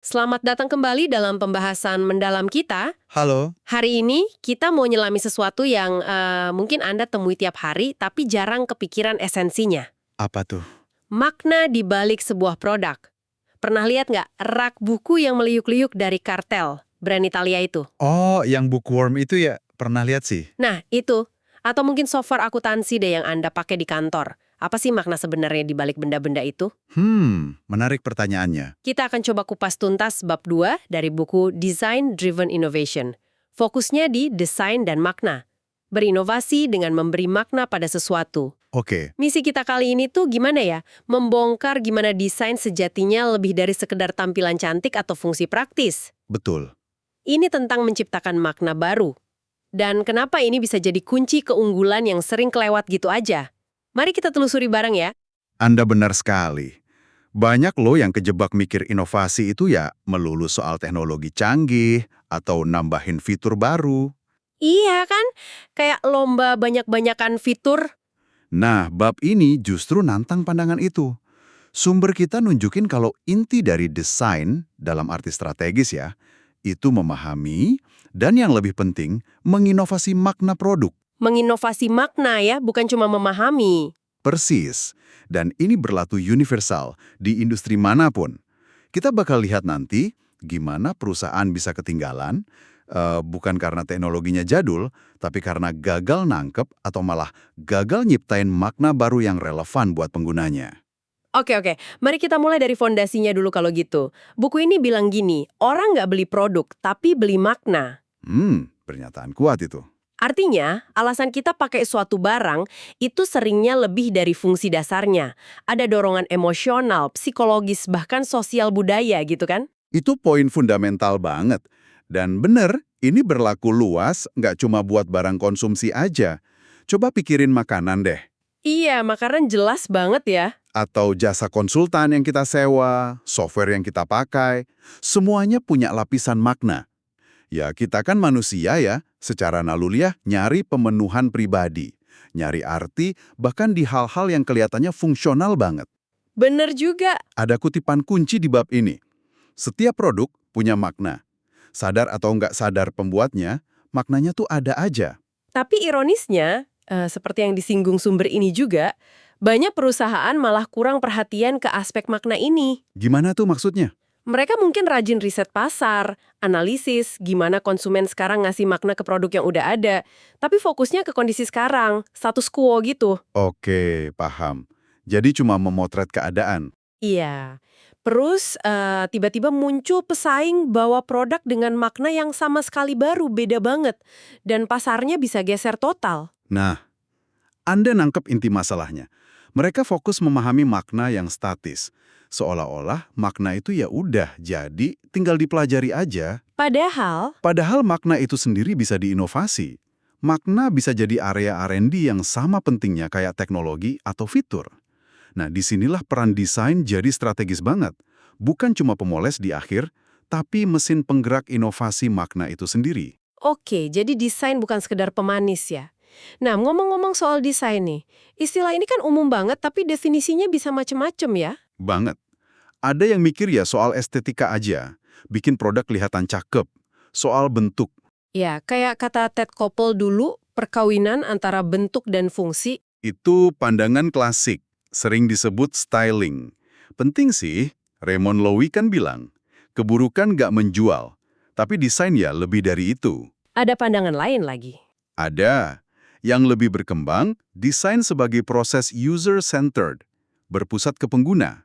Selamat datang kembali dalam pembahasan mendalam kita. Halo, Hari ini kita mau nyelami sesuatu yang mungkin Anda temui tiap hari, tapi jarang kepikiran esensinya. apa tuh? Makna di balik sebuah produk. Pernah lihat nggak rak buku yang meliuk-liuk dari Kartel, brand Italia itu? Oh, yang bookworm itu ya, pernah lihat sih. Nah, itu. Atau mungkin software akuntansi deh yang Anda pakai di kantor. Apa sih makna sebenarnya di balik benda-benda itu? Menarik pertanyaannya. Kita akan coba kupas tuntas bab 2 dari buku Design Driven Innovation. Fokusnya di desain dan makna. Berinovasi dengan memberi makna pada sesuatu. Oke, Misi kita kali ini tuh gimana ya? Membongkar gimana desain sejatinya lebih dari sekedar tampilan cantik atau fungsi praktis. betul. Ini tentang menciptakan makna baru. Dan kenapa ini bisa jadi kunci keunggulan yang sering kelewat gitu aja? Mari kita telusuri bareng ya. Anda benar sekali. Banyak loh yang kejebak mikir inovasi itu ya melulu soal teknologi canggih atau nambahin fitur baru. Iya kan? Kayak lomba banyak-banyakan fitur. Nah, bab ini justru nantang pandangan itu. Sumber kita nunjukin kalau inti dari desain, dalam arti strategis ya, itu memahami dan yang lebih penting, menginovasi makna produk. Menginovasi makna ya, bukan cuma memahami. Persis, dan ini berlaku universal di industri manapun. Kita bakal lihat nanti gimana perusahaan bisa ketinggalan, bukan karena teknologinya jadul, tapi karena gagal nangkep atau malah gagal nyiptain makna baru yang relevan buat penggunanya. Oke, mari kita mulai dari fondasinya dulu kalau gitu. Buku ini bilang gini, orang nggak beli produk, tapi beli makna. Pernyataan kuat itu. Artinya, alasan kita pakai suatu barang itu seringnya lebih dari fungsi dasarnya. Ada dorongan emosional, psikologis, bahkan sosial budaya gitu kan? Itu poin fundamental banget. Dan bener, ini berlaku luas, nggak cuma buat barang konsumsi aja. Coba pikirin makanan deh. Iya, makanan jelas banget ya. Atau jasa konsultan yang kita sewa, software yang kita pakai, semuanya punya lapisan makna. Ya, kita kan manusia ya, secara naluriah nyari pemenuhan pribadi, nyari arti, bahkan di hal-hal yang kelihatannya fungsional banget. Bener juga. Ada kutipan kunci di bab ini. Setiap produk punya makna. Sadar atau nggak sadar pembuatnya, maknanya tuh ada aja. Tapi ironisnya, seperti yang disinggung sumber ini juga, banyak perusahaan malah kurang perhatian ke aspek makna ini. Gimana tuh maksudnya? Mereka mungkin rajin riset pasar, analisis, gimana konsumen sekarang ngasih makna ke produk yang udah ada, tapi fokusnya ke kondisi sekarang, status quo gitu. Oke, paham. Jadi cuma memotret keadaan. Iya. Terus tiba-tiba muncul pesaing bawa produk dengan makna yang sama sekali baru, beda banget. Dan pasarnya bisa geser total. Nah, Anda nangkep inti masalahnya. Mereka fokus memahami makna yang statis. Seolah-olah makna itu ya udah jadi, tinggal dipelajari aja. Padahal, Makna itu sendiri bisa diinovasi. Makna bisa jadi area R&D yang sama pentingnya kayak teknologi atau fitur. Nah, disinilah peran desain jadi strategis banget. Bukan cuma pemoles di akhir, tapi mesin penggerak inovasi makna itu sendiri. oke, jadi desain bukan sekedar pemanis ya. Nah, ngomong-ngomong soal desain nih, istilah ini kan umum banget tapi definisinya bisa macem-macem ya. Banget. Ada yang mikir ya soal estetika aja, bikin produk kelihatan cakep. Soal bentuk, Ya, kayak kata Ted Koppel dulu, perkawinan antara bentuk dan fungsi. itu pandangan klasik, sering disebut styling. Penting sih, Raymond Loewy kan bilang, keburukan nggak menjual, tapi desain ya lebih dari itu. Ada pandangan lain lagi. Ada. Yang lebih berkembang, desain sebagai proses user-centered, berpusat ke pengguna.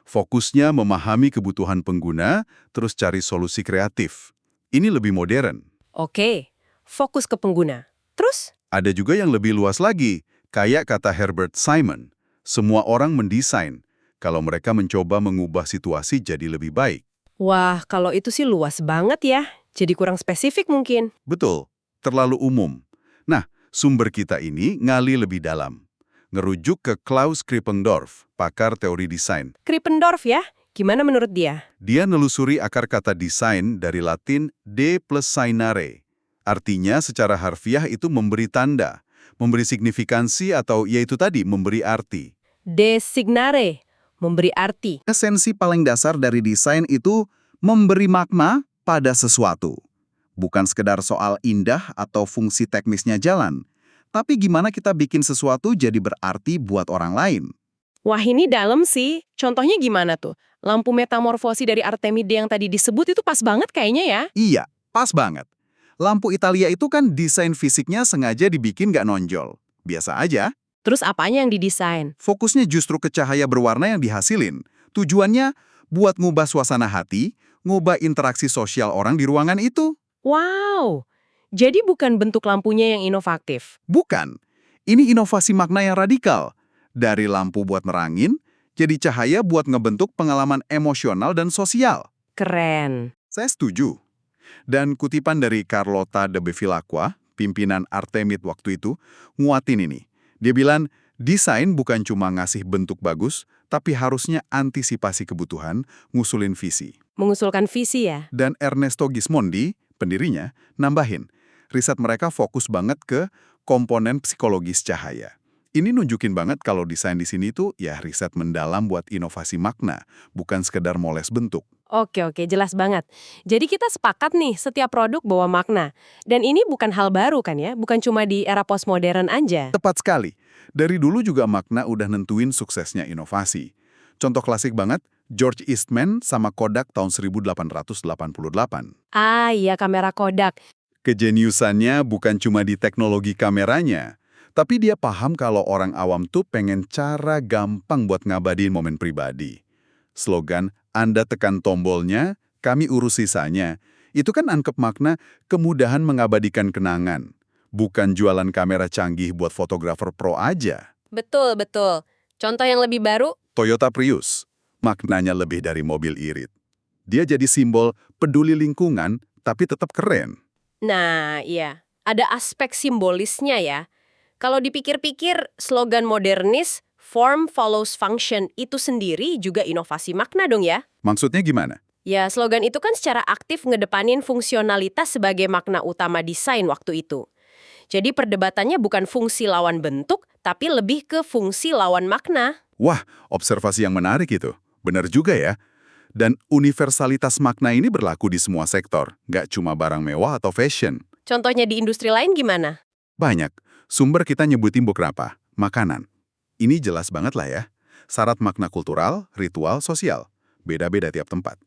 Fokusnya memahami kebutuhan pengguna, terus cari solusi kreatif. Ini lebih modern. Oke, fokus ke pengguna. Terus? Ada juga yang lebih luas lagi, kayak kata Herbert Simon. Semua orang mendesain, kalau mereka mencoba mengubah situasi jadi lebih baik. Wah, kalau itu sih luas banget ya. Jadi kurang spesifik mungkin. Betul, terlalu umum. Nah, sumber kita ini ngali lebih dalam. Ngerujuk ke Klaus Krippendorff, pakar teori desain. Krippendorff ya? Gimana menurut dia? Dia nelusuri akar kata desain dari Latin de plus signare. Artinya secara harfiah itu memberi tanda, memberi signifikansi atau yaitu tadi memberi arti. Designare, memberi arti. Esensi paling dasar dari desain itu Memberi makna pada sesuatu. Bukan sekedar soal indah atau fungsi teknisnya jalan, tapi gimana kita bikin sesuatu jadi berarti buat orang lain. Wah, ini dalam sih. Contohnya gimana tuh? Lampu metamorfosi dari Artemide yang tadi disebut itu pas banget kayaknya ya. Iya, pas banget. Lampu Italia itu kan desain fisiknya sengaja dibikin nggak nonjol. Biasa aja, Terus apanya yang didesain? fokusnya justru ke cahaya berwarna yang dihasilin. Tujuannya buat ngubah suasana hati, ngubah interaksi sosial orang di ruangan itu. Wow, jadi bukan bentuk lampunya yang inovatif. Bukan. Ini inovasi makna yang radikal. Dari lampu buat nerangin, jadi cahaya buat ngebentuk pengalaman emosional dan sosial. Keren. Saya setuju. Dan kutipan dari Carlota de Bevilacqua, pimpinan Artemide waktu itu, nguatin ini. Dia bilang, desain bukan cuma ngasih bentuk bagus, tapi harusnya antisipasi kebutuhan, ngusulin visi. Mengusulkan visi ya? Dan Ernesto Gismondi, pendirinya, nambahin, riset mereka fokus banget ke komponen psikologis cahaya. Ini nunjukin banget kalau desain di sini tuh ya riset mendalam buat inovasi makna, bukan sekedar moles bentuk. Oke, jelas banget. Jadi kita sepakat nih, setiap produk bawa makna. Dan ini bukan hal baru kan ya? Bukan cuma di era postmodern aja. Tepat sekali. Dari dulu juga makna udah nentuin suksesnya inovasi. Contoh klasik banget, George Eastman sama Kodak tahun 1888. Ah, iya, kamera Kodak. Kejeniusannya bukan cuma di teknologi kameranya, tapi dia paham kalau orang awam tuh pengen cara gampang buat ngabadiin momen pribadi. Slogan, Anda tekan tombolnya, kami urus sisanya. Itu kan angkep makna kemudahan mengabadikan kenangan. Bukan jualan kamera canggih buat fotografer pro aja. Betul. Contoh yang lebih baru? Toyota Prius, maknanya lebih dari mobil irit. Dia jadi simbol peduli lingkungan, tapi tetap keren. Nah, iya. Ada aspek simbolisnya ya. Kalau dipikir-pikir, slogan modernis, form follows function, itu sendiri juga inovasi makna dong ya? Maksudnya gimana? Ya, slogan itu kan secara aktif ngedepanin fungsionalitas sebagai makna utama desain waktu itu. Jadi perdebatannya bukan fungsi lawan bentuk, tapi lebih ke fungsi lawan makna. Wah, observasi yang menarik itu. Benar juga ya. Dan universalitas makna ini berlaku di semua sektor, nggak cuma barang mewah atau fashion. Contohnya di industri lain gimana? Banyak. Sumber kita nyebutin beberapa. Makanan. Ini jelas banget lah ya. Syarat makna kultural, ritual, sosial. Beda-beda tiap tempat.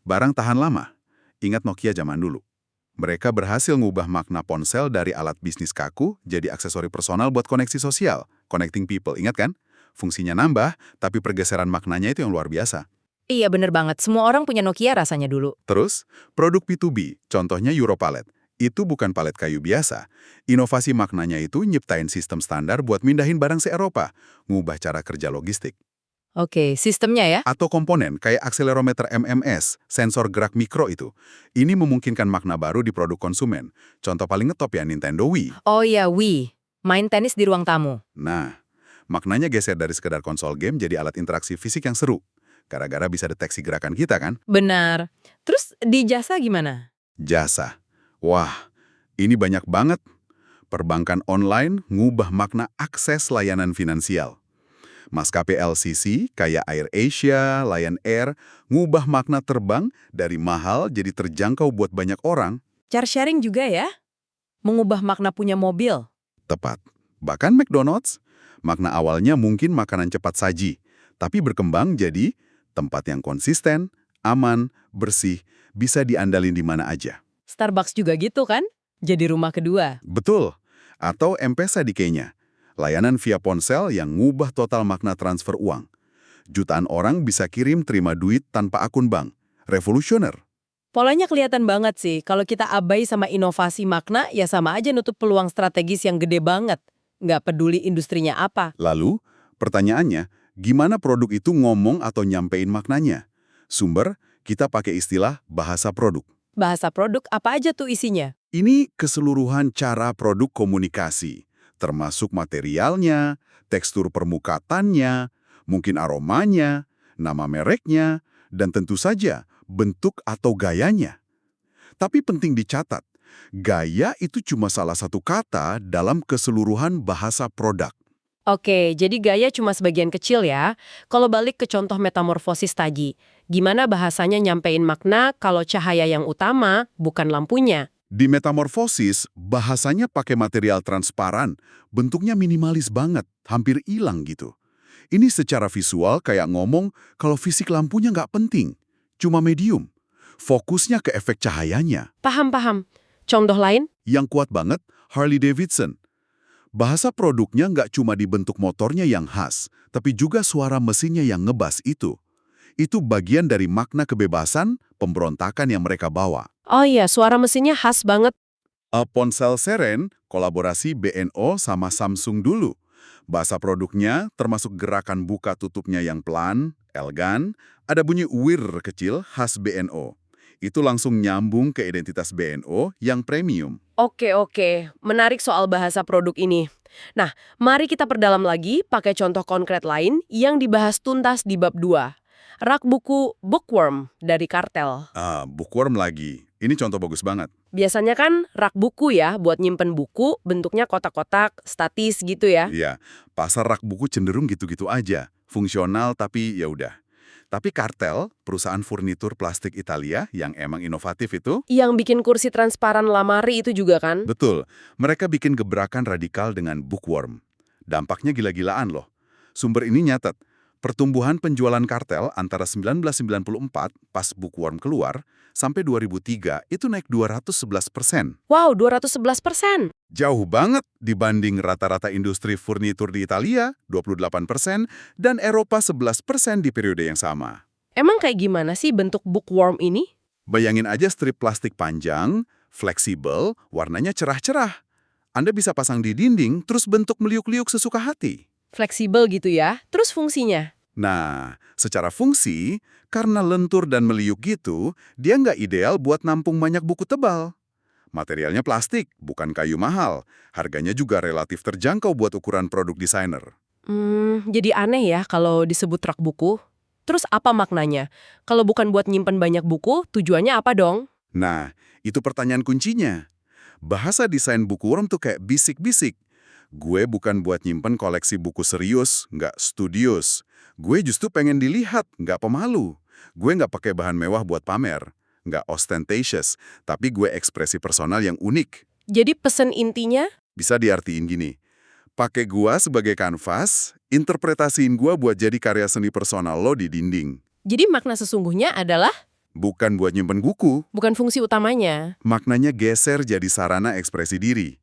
Barang tahan lama. Ingat Nokia zaman dulu. Mereka berhasil ngubah makna ponsel dari alat bisnis kaku jadi aksesori personal buat koneksi sosial. Connecting people, ingat kan? Fungsinya nambah, tapi pergeseran maknanya itu yang luar biasa. Iya bener banget, semua orang punya Nokia rasanya dulu. Terus, produk P2B, contohnya Europalet. Itu bukan palet kayu biasa. Inovasi maknanya itu nyiptain sistem standar buat mindahin barang se-Eropa, ngubah cara kerja logistik. Oke, sistemnya ya? Atau komponen kayak akselerometer MMS, sensor gerak mikro itu. Ini memungkinkan makna baru di produk konsumen. Contoh paling ngetop ya Nintendo Wii. Oh iya, Wii. Main tenis di ruang tamu. Nah, maknanya geser dari sekedar konsol game jadi alat interaksi fisik yang seru. Gara-gara bisa deteksi gerakan kita kan? Benar. Terus di jasa gimana? Jasa. Wah, ini banyak banget. Perbankan online ngubah makna akses layanan finansial. Maskapai LCC kayak AirAsia, Lion Air, ngubah makna terbang dari mahal jadi terjangkau buat banyak orang. Car sharing juga ya? Mengubah makna punya mobil. Tepat. Bahkan McDonald's, makna awalnya mungkin makanan cepat saji, tapi berkembang jadi tempat yang konsisten, aman, bersih, bisa diandalin di mana aja. Starbucks juga gitu kan? Jadi rumah kedua. Betul. Atau M-Pesa di Kenya. Layanan via ponsel yang ngubah total makna transfer uang. Jutaan orang bisa kirim terima duit tanpa akun bank. Revolusioner. Polanya kelihatan banget sih. Kalau kita abai sama inovasi makna, ya sama aja nutup peluang strategis yang gede banget. Nggak peduli industrinya apa. Lalu, pertanyaannya, gimana produk itu ngomong atau nyampein maknanya? Sumber, kita pakai istilah bahasa produk. Bahasa produk apa aja tuh isinya? Ini keseluruhan cara produk komunikasi, termasuk materialnya, tekstur permukatannya, mungkin aromanya, nama mereknya, dan tentu saja bentuk atau gayanya. Tapi penting dicatat, gaya itu cuma salah satu kata dalam keseluruhan bahasa produk. Oke, jadi gaya cuma sebagian kecil ya. Kalau balik ke contoh metamorfosis tadi, Gimana bahasanya nyampein makna kalau cahaya yang utama bukan lampunya? Di metamorfosis, bahasanya pakai material transparan, bentuknya minimalis banget, hampir hilang gitu. Ini secara visual kayak ngomong kalau fisik lampunya nggak penting, cuma medium. Fokusnya ke efek cahayanya. Paham. Contoh lain? Yang kuat banget, Harley Davidson. Bahasa produknya nggak cuma di bentuk motornya yang khas, tapi juga suara mesinnya yang ngebas itu. Itu bagian dari makna kebebasan, pemberontakan yang mereka bawa. Oh iya, suara mesinnya khas banget. Ponsel Seren, kolaborasi BNO sama Samsung dulu. Bahasa produknya termasuk gerakan buka tutupnya yang pelan, elegan, ada bunyi wir kecil khas BNO. Itu langsung nyambung ke identitas BNO yang premium. Oke. Menarik soal bahasa produk ini. Nah, mari kita perdalam lagi pakai contoh konkret lain yang dibahas tuntas di bab 2. Rak buku Bookworm dari Kartel. Bookworm lagi. Ini contoh bagus banget. Biasanya kan rak buku ya, buat nyimpen buku, bentuknya kotak-kotak, statis gitu ya. Iya, pasar rak buku cenderung gitu-gitu aja. Fungsional tapi ya udah. Tapi Kartel, perusahaan furnitur plastik Italia yang emang inovatif itu, Yang bikin kursi transparan lamari itu juga kan? betul, mereka bikin gebrakan radikal dengan Bookworm. Dampaknya gila-gilaan loh. Sumber ini nyatet, pertumbuhan penjualan Kartel antara 1994 pas Bookworm keluar, sampai 2003 itu naik 211%. Wow, 211%. Jauh banget dibanding rata-rata industri furnitur di Italia, 28%, dan Eropa 11% di periode yang sama. Emang kayak gimana sih bentuk bookworm ini? Bayangin aja strip plastik panjang, fleksibel, warnanya cerah-cerah. Anda bisa pasang di dinding, terus bentuk meliuk-liuk sesuka hati. Fleksibel gitu ya. Terus fungsinya? Nah, secara fungsi, karena lentur dan meliuk gitu, dia nggak ideal buat nampung banyak buku tebal. Materialnya plastik, bukan kayu mahal. Harganya juga relatif terjangkau buat ukuran produk desainer. Jadi aneh ya kalau disebut rak buku. Terus apa maknanya? Kalau bukan buat nyimpen banyak buku, tujuannya apa dong? Nah, itu pertanyaan kuncinya. Bahasa desain Bookworm tuh kayak bisik-bisik. Gue bukan buat nyimpen koleksi buku serius, nggak studius. Gue justru pengen dilihat, nggak pemalu. Gue nggak pakai bahan mewah buat pamer, nggak ostentatious, tapi gue ekspresi personal yang unik. Jadi pesen intinya? Bisa diartiin gini, pakai gua sebagai kanvas, interpretasiin gua buat jadi karya seni personal lo di dinding. Jadi makna sesungguhnya adalah Bukan buat nyimpen buku, bukan fungsi utamanya. maknanya geser jadi sarana ekspresi diri.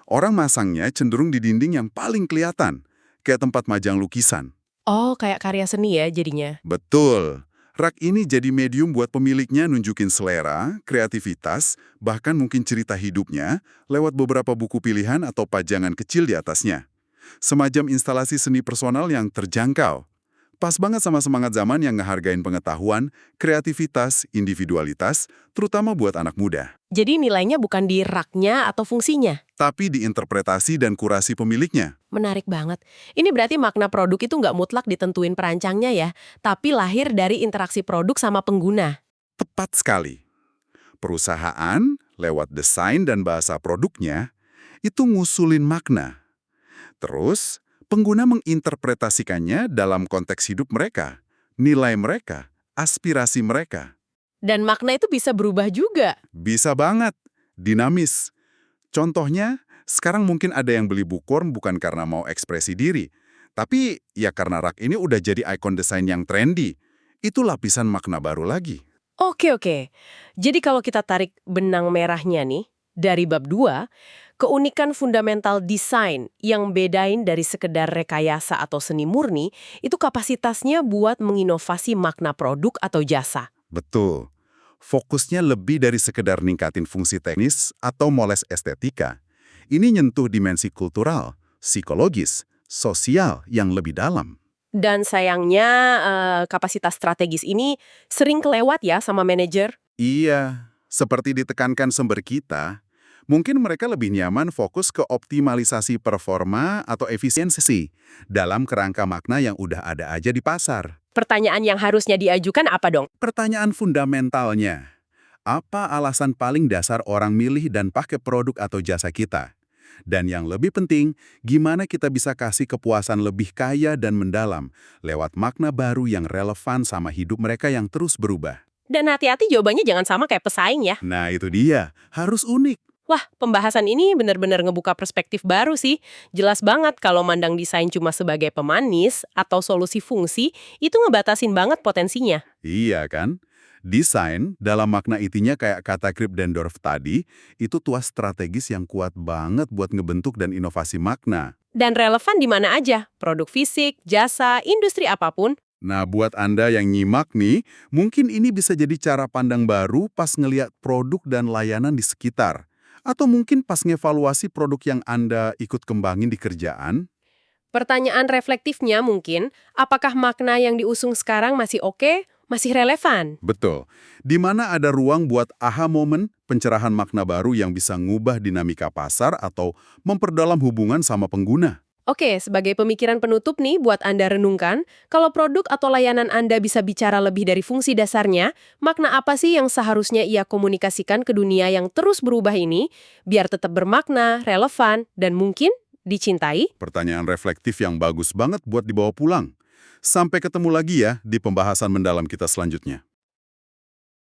Orang masangnya cenderung di dinding yang paling kelihatan, kayak tempat majang lukisan. Oh, kayak karya seni ya jadinya. Betul. Rak ini jadi medium buat pemiliknya nunjukin selera, kreativitas, bahkan mungkin cerita hidupnya lewat beberapa buku pilihan atau pajangan kecil di atasnya. Semacam instalasi seni personal yang terjangkau. Pas banget sama semangat zaman yang ngehargain pengetahuan, kreativitas, individualitas, terutama buat anak muda. Jadi nilainya bukan di raknya atau fungsinya. Tapi di interpretasi dan kurasi pemiliknya. Menarik banget. Ini berarti makna produk itu nggak mutlak ditentuin perancangnya ya, tapi lahir dari interaksi produk sama pengguna. Tepat sekali. Perusahaan, lewat desain dan bahasa produknya, itu ngusulin makna. Terus, pengguna menginterpretasikannya dalam konteks hidup mereka, nilai mereka, aspirasi mereka. Dan makna itu bisa berubah juga. Bisa banget, dinamis. Contohnya, sekarang mungkin ada yang beli Bookworm bukan karena mau ekspresi diri, tapi ya karena rak ini udah jadi ikon desain yang trendy. Itu lapisan makna baru lagi. Oke. Jadi kalau kita tarik benang merahnya nih, dari bab 2, keunikan fundamental desain yang bedain dari sekedar rekayasa atau seni murni, itu kapasitasnya buat menginovasi makna produk atau jasa. Betul. Fokusnya lebih dari sekedar ningkatin fungsi teknis atau moles estetika. Ini nyentuh dimensi kultural, psikologis, sosial yang lebih dalam. Dan sayangnya kapasitas strategis ini sering kelewat ya sama manajer. Iya, seperti ditekankan sumber kita, mungkin mereka lebih nyaman fokus ke optimalisasi performa atau efisiensi dalam kerangka makna yang udah ada aja di pasar. Pertanyaan yang harusnya diajukan apa dong? Pertanyaan fundamentalnya, apa alasan paling dasar orang milih dan pakai produk atau jasa kita? Dan yang lebih penting, gimana kita bisa kasih kepuasan lebih kaya dan mendalam lewat makna baru yang relevan sama hidup mereka yang terus berubah. Dan hati-hati jawabannya jangan sama kayak pesaing ya. Nah itu dia, harus unik. Wah, pembahasan ini benar-benar ngebuka perspektif baru sih. Jelas banget kalau mandang desain cuma sebagai pemanis atau solusi fungsi, itu ngebatasin banget potensinya. Iya kan? Desain, dalam makna intinya kayak kata Kripp-Dendorf tadi, itu tuas strategis yang kuat banget buat ngebentuk dan inovasi makna. Dan relevan di mana aja, produk fisik, jasa, industri apapun. Nah, buat Anda yang nyimak nih, mungkin ini bisa jadi cara pandang baru pas ngeliat produk dan layanan di sekitar. Atau mungkin pas ngevaluasi produk yang Anda ikut kembangin di kerjaan. Pertanyaan reflektifnya mungkin, apakah makna yang diusung sekarang masih oke, masih relevan? Betul. Di mana ada ruang buat aha moment, pencerahan makna baru yang bisa ngubah dinamika pasar atau memperdalam hubungan sama pengguna. Oke, sebagai pemikiran penutup nih buat Anda renungkan, kalau produk atau layanan Anda bisa bicara lebih dari fungsi dasarnya, makna apa sih yang seharusnya ia komunikasikan ke dunia yang terus berubah ini, biar tetap bermakna, relevan, dan mungkin dicintai? Pertanyaan reflektif yang bagus banget buat dibawa pulang. Sampai ketemu lagi ya di pembahasan mendalam kita selanjutnya.